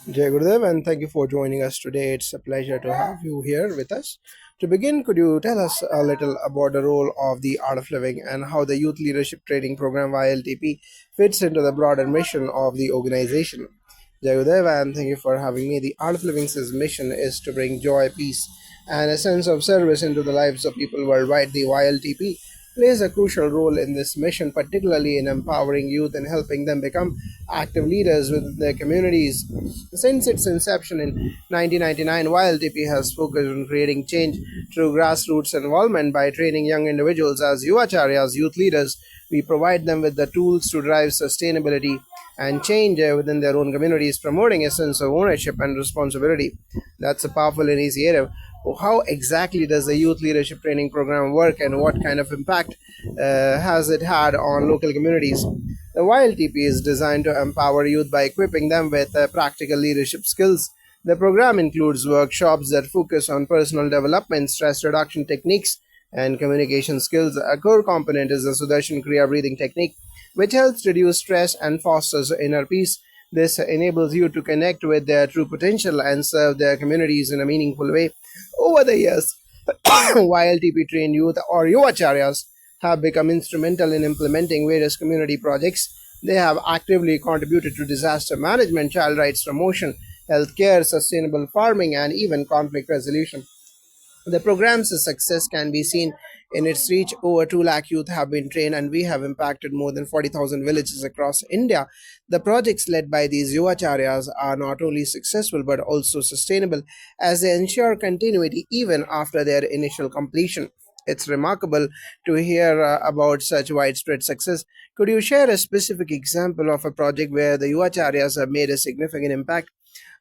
Jai Gurudev, and thank you for joining us today. It's a pleasure to have you here with us. To begin, could you tell us a little about the role of the Art of Living and how the Youth Leadership Training Program Yltp fits into the broader mission of the organization? Jai Gurudev, and thank you for having me. The Art of Living's mission is to bring joy, peace, and a sense of service into the lives of people worldwide. The Yltp plays a crucial role in this mission, particularly in empowering youth and helping them become active leaders within their communities. Since its inception in 1999, YLTP has focused on creating change through grassroots involvement by training young individuals as yuvacharyas, youth leaders. We provide them with the tools to drive sustainability and change within their own communities, promoting a sense of ownership and responsibility. That's a powerful initiative. How exactly does the youth leadership training program work, and what kind of impact has it had on local communities? The YLTP is designed to empower youth by equipping them with practical leadership skills. The program includes workshops that focus on personal development, stress reduction techniques, and communication skills. A core component is the Sudarshan Kriya breathing technique, which helps reduce stress and fosters inner peace. This enables you to connect with their true potential and serve their communities in a meaningful way. Over the years, YLTP trained youth or yuvacharyas have become instrumental in implementing various community projects. They have actively contributed to disaster management, child rights promotion, healthcare, sustainable farming, and even conflict resolution. The program's success can be seen in its reach. Over 2 lakh youth have been trained, and we have impacted more than 40,000 villages across India. The projects led by these yuvacharyas are not only successful but also sustainable, as they ensure continuity even after their initial completion. It's remarkable to hear about such widespread success. Could you share a specific example of a project where the yuvacharyas have made a significant impact?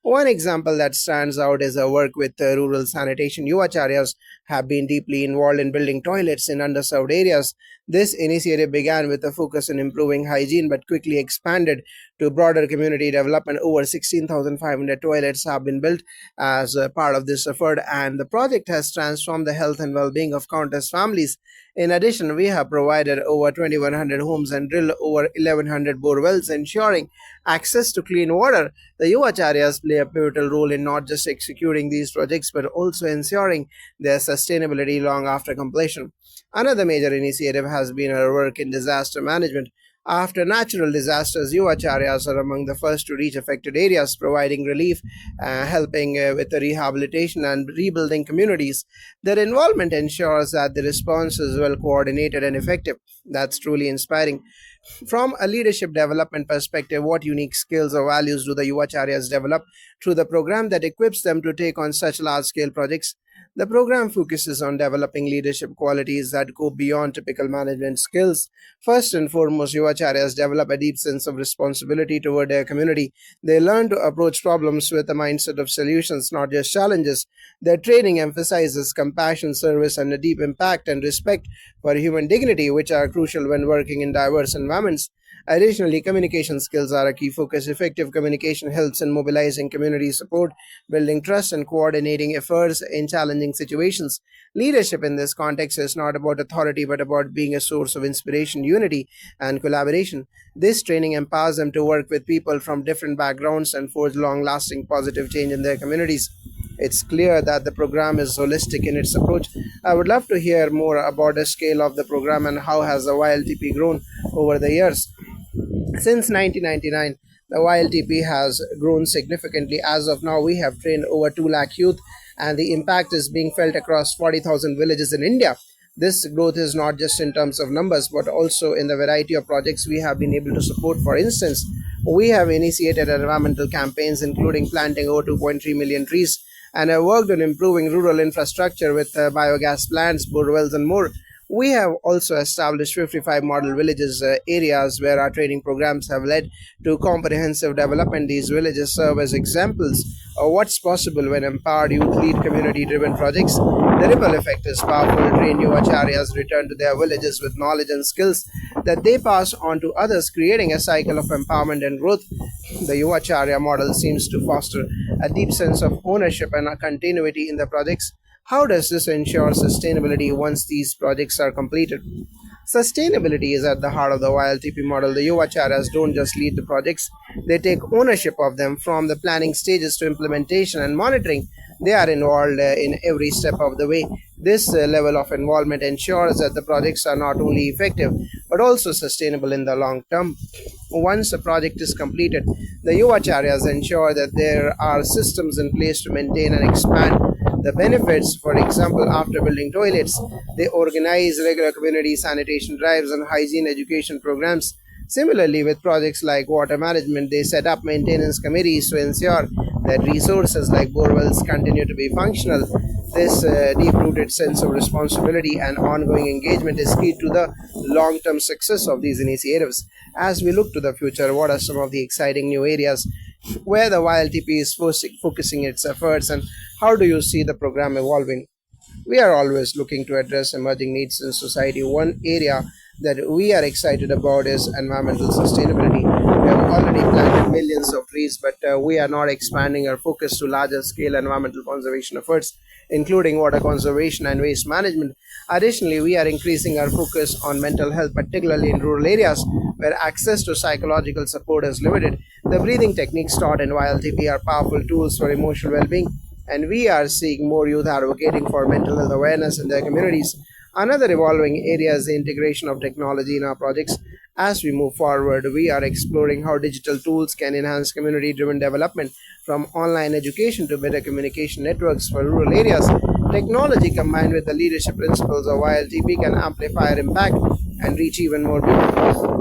One example that stands out is our work with rural sanitation. Yuvacharyas have been deeply involved in building toilets in underserved areas. This initiative began with a focus on improving hygiene but quickly expanded to broader community development. Over 16,500 toilets have been built as a part of this effort, and the project has transformed the health and well being of countless families. In addition, we have provided over 2,100 homes and drilled over 1,100 bore wells, ensuring access to clean water. The yuvacharyas play a pivotal role in not just executing these projects but also ensuring their sustainability long after completion. Another major initiative has been our work in disaster management. After natural disasters, yuvacharyas are among the first to reach affected areas, providing relief, helping with the rehabilitation and rebuilding communities. Their involvement ensures that the response is well coordinated and effective. That's truly inspiring. From a leadership development perspective, what unique skills or values do the yuvacharyas develop through the program that equips them to take on such large scale projects? The program focuses on developing leadership qualities that go beyond typical management skills. First and foremost, yuvacharyas develop a deep sense of responsibility toward their community. They learn to approach problems with a mindset of solutions, not just challenges. Their training emphasizes compassion, service, and a deep impact and respect for human dignity, which are crucial when working in diverse environments. Additionally, communication skills are a key focus. Effective communication helps in mobilizing community support, building trust, and coordinating efforts in challenging situations. Leadership in this context is not about authority but about being a source of inspiration, unity, and collaboration. This training empowers them to work with people from different backgrounds and forge long lasting positive change in their communities. It's clear that the program is holistic in its approach. I would love to hear more about the scale of the program and how has the YLTP grown over the years. Since 1999, the YLTP has grown significantly. As of now, we have trained over 2 lakh youth, and the impact is being felt across 40,000 villages in India. This growth is not just in terms of numbers, but also in the variety of projects we have been able to support. For instance, we have initiated environmental campaigns, including planting over 2.3 million trees, and have worked on improving rural infrastructure with biogas plants, borewells, and more. We have also established 55 model villages areas where our training programs have led to comprehensive development. These villages serve as examples of what's possible when empowered youth lead community driven projects. The ripple effect is powerful. Trained new acharyas return to their villages with knowledge and skills that they pass on to others, creating a cycle of empowerment and growth. The Yuvacharya model seems to foster a deep sense of ownership and a continuity in the projects. How does this ensure sustainability once these projects are completed? Sustainability is at the heart of the YLTP model. The Yuvacharyas don't just lead the projects, they take ownership of them from the planning stages to implementation and monitoring. They are involved in every step of the way. This level of involvement ensures that the projects are not only effective but also sustainable in the long term. Once a project is completed, the Yuvacharyas ensure that there are systems in place to maintain and expand the benefits. For example, after building toilets, they organize regular community sanitation drives and hygiene education programs. Similarly, with projects like water management, they set up maintenance committees to ensure that resources like borewells continue to be functional. This deep rooted sense of responsibility and ongoing engagement is key to the long term success of these initiatives. As we look to the future, what are some of the exciting new areas where the YLTP is focusing its efforts, and how do you see the program evolving? We are always looking to address emerging needs in society. One area that we are excited about is environmental sustainability. We have already planted millions of trees, but we are not expanding our focus to larger scale environmental conservation efforts, including water conservation and waste management. Additionally, we are increasing our focus on mental health, particularly in rural areas where access to psychological support is limited. The breathing techniques taught in YLTP are powerful tools for emotional well being, and we are seeing more youth advocating for mental health awareness in their communities. Another evolving area is the integration of technology in our projects. As we move forward, we are exploring how digital tools can enhance community driven development, from online education to better communication networks for rural areas. Technology combined with the leadership principles of YLTP can amplify our impact and reach even more people.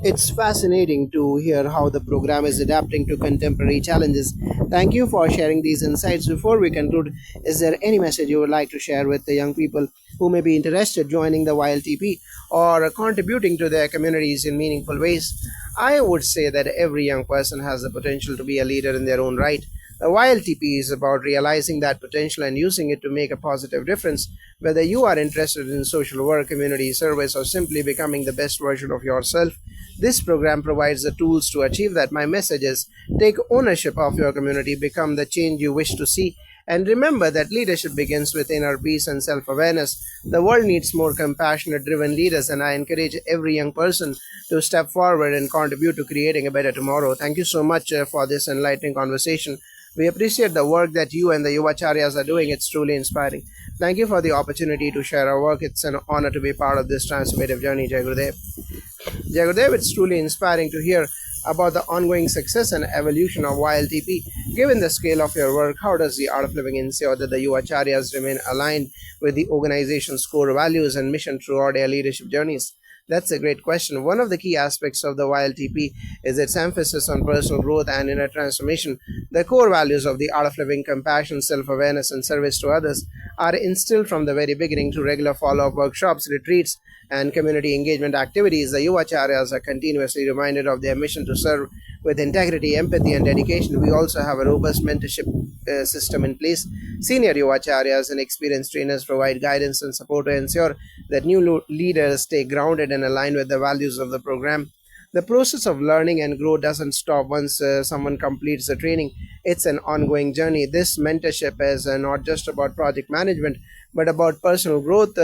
It's fascinating to hear how the program is adapting to contemporary challenges. Thank you for sharing these insights. Before we conclude, is there any message you would like to share with the young people who may be interested joining the YLTP or contributing to their communities in meaningful ways? I would say that every young person has the potential to be a leader in their own right. The YLTP is about realizing that potential and using it to make a positive difference. Whether you are interested in social work, community service, or simply becoming the best version of yourself, this program provides the tools to achieve that. My message is take ownership of your community, become the change you wish to see, and remember that leadership begins with inner peace and self awareness. The world needs more compassionate, driven leaders, and I encourage every young person to step forward and contribute to creating a better tomorrow. Thank you so much for this enlightening conversation. We appreciate the work that you and the Yuvacharyas are doing. It's truly inspiring. Thank you for the opportunity to share our work. It's an honor to be part of this transformative journey, Jai Gurudev. Jai Gurudev, it's truly inspiring to hear about the ongoing success and evolution of YLTP. Given the scale of your work, how does the Art of Living ensure that the Yuvacharyas remain aligned with the organization's core values and mission throughout their leadership journeys? That's a great question. One of the key aspects of the YLTP is its emphasis on personal growth and inner transformation. The core values of the Art of Living, compassion, self awareness, and service to others, are instilled from the very beginning through regular follow up workshops, retreats, and community engagement activities. The Yuvacharyas are continuously reminded of their mission to serve with integrity, empathy, and dedication. We also have a robust mentorship system in place. Senior Yuvacharyas and experienced trainers provide guidance and support to ensure that new leaders stay grounded and aligned with the values of the program. The process of learning and growth doesn't stop once someone completes the training. It's an ongoing journey. This mentorship is not just about project management, but about personal growth,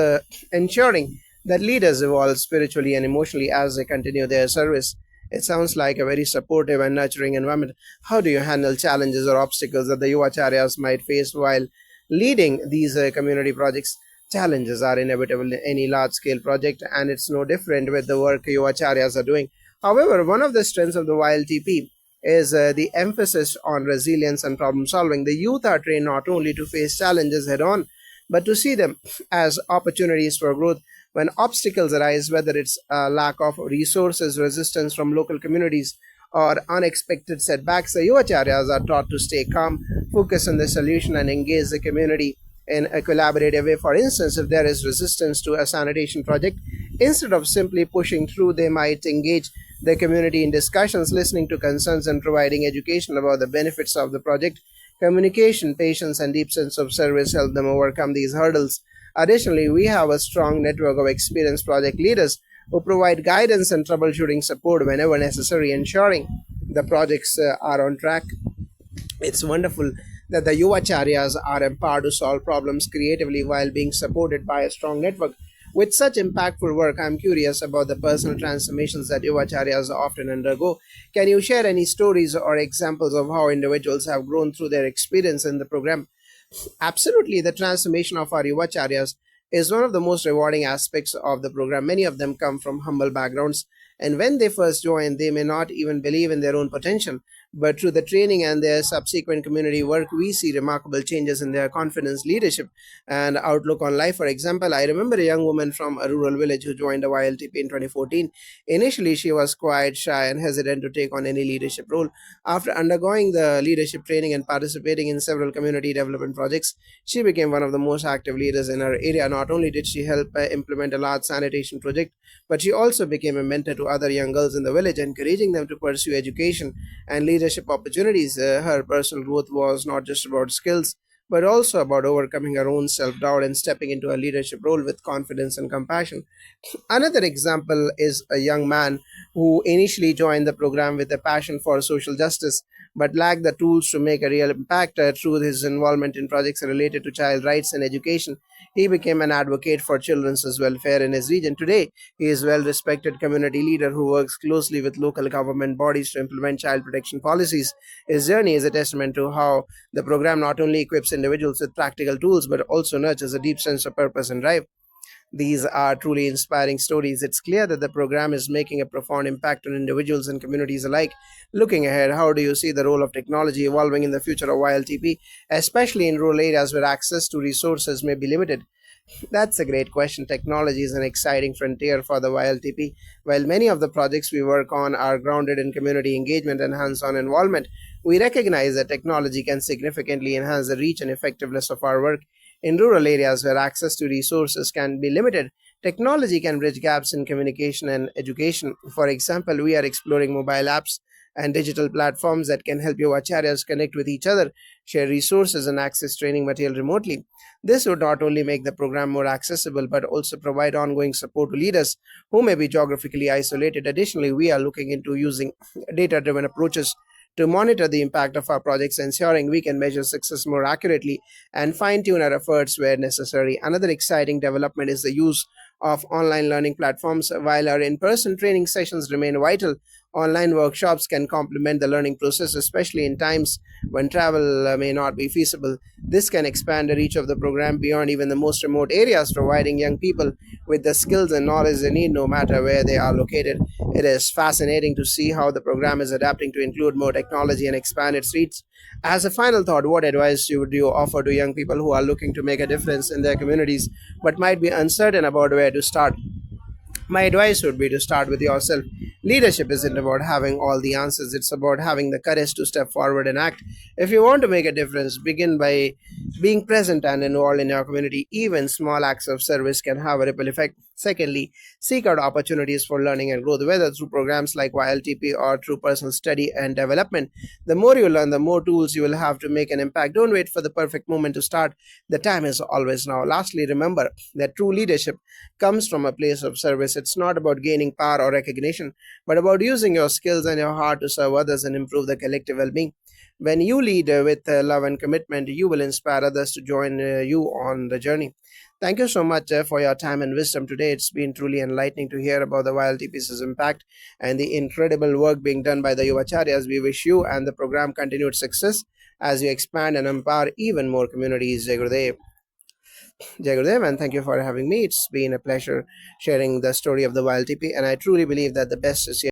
ensuring that leaders evolve spiritually and emotionally as they continue their service. It sounds like a very supportive and nurturing environment. How do you handle challenges or obstacles that the Yuvacharyas might face while leading these community projects? Challenges are inevitable in any large scale project, and it's no different with the work Yuvacharyas are doing. However, one of the strengths of the YLTP is the emphasis on resilience and problem solving. The youth are trained not only to face challenges head on, but to see them as opportunities for growth. When obstacles arise, whether it's a lack of resources, resistance from local communities, or unexpected setbacks, the Yuvacharyas are taught to stay calm, focus on the solution, and engage the community in a collaborative way. For instance, if there is resistance to a sanitation project, instead of simply pushing through, they might engage the community in discussions, listening to concerns, and providing education about the benefits of the project. Communication, patience, and deep sense of service help them overcome these hurdles. Additionally, we have a strong network of experienced project leaders who provide guidance and troubleshooting support whenever necessary, ensuring the projects are on track. It's wonderful that the Yuvacharyas are empowered to solve problems creatively while being supported by a strong network With such impactful work, I'm curious about the personal transformations that Yuvacharyas often undergo. Can you share any stories or examples of how individuals have grown through their experience in the program? Absolutely, the transformation of our Yuvacharyas is one of the most rewarding aspects of the program. Many of them come from humble backgrounds, and when they first join, they may not even believe in their own potential. But through the training and their subsequent community work, we see remarkable changes in their confidence, leadership, and outlook on life. For example, I remember a young woman from a rural village who joined the YLTP in 2014. Initially, she was quiet, shy, and hesitant to take on any leadership role. After undergoing the leadership training and participating in several community development projects, she became one of the most active leaders in her area. Not only did she help implement a large sanitation project, but she also became a mentor to other young girls in the village, encouraging them to pursue education and leadership opportunities. Her personal growth was not just about skills, but also about overcoming her own self doubt and stepping into a leadership role with confidence and compassion. Another example is a young man who initially joined the program with a passion for social justice but lacked the tools to make a real impact. Through his involvement in projects related to child rights and education, he became an advocate for children's welfare in his region. Today, he is a well respected community leader who works closely with local government bodies to implement child protection policies. His journey is a testament to how the program not only equips individuals with practical tools but also nurtures a deep sense of purpose and drive. These are truly inspiring stories. It's clear that the program is making a profound impact on individuals and communities alike. Looking ahead, how do you see the role of technology evolving in the future of YLTP, especially in rural areas where access to resources may be limited? That's a great question. Technology is an exciting frontier for the YLTP. While many of the projects we work on are grounded in community engagement and hands on involvement, we recognize that technology can significantly enhance the reach and effectiveness of our work. In rural areas where access to resources can be limited, technology can bridge gaps in communication and education. For example, we are exploring mobile apps and digital platforms that can help your acharyas connect with each other, share resources, and access training material remotely. This would not only make the program more accessible but also provide ongoing support to leaders who may be geographically isolated. Additionally, we are looking into using data driven approaches to monitor the impact of our projects, ensuring we can measure success more accurately and fine tune our efforts where necessary. Another exciting development is the use of online learning platforms. While our in person training sessions remain vital, online workshops can complement the learning process, especially in times when travel may not be feasible. This can expand the reach of the program beyond even the most remote areas, providing young people with the skills and knowledge they need no matter where they are located. It is fascinating to see how the program is adapting to include more technology and expand its reach. As a final thought, what advice would you offer to young people who are looking to make a difference in their communities but might be uncertain about where to start? My advice would be to start with yourself. Leadership isn't about having all the answers, it's about having the courage to step forward and act. If you want to make a difference, begin by being present and involved in your community. Even small acts of service can have a ripple effect. Secondly, seek out opportunities for learning and growth, whether through programs like YLTP or through personal study and development. The more you learn, the more tools you will have to make an impact. Don't wait for the perfect moment to start. The time is always now. Lastly, remember that true leadership comes from a place of service. It's not about gaining power or recognition, but about using your skills and your heart to serve others and improve the collective well being. When you lead with love and commitment, you will inspire others to join you on the journey. Thank you so much for your time and wisdom today. It's been truly enlightening to hear about the YLTPC's impact and the incredible work being done by the Yuvacharyas. We wish you and the program continued success as you expand and empower even more communities. Jai Gurudev, and thank you for having me. It's been a pleasure sharing the story of the YLTP, and I truly believe that the best is yet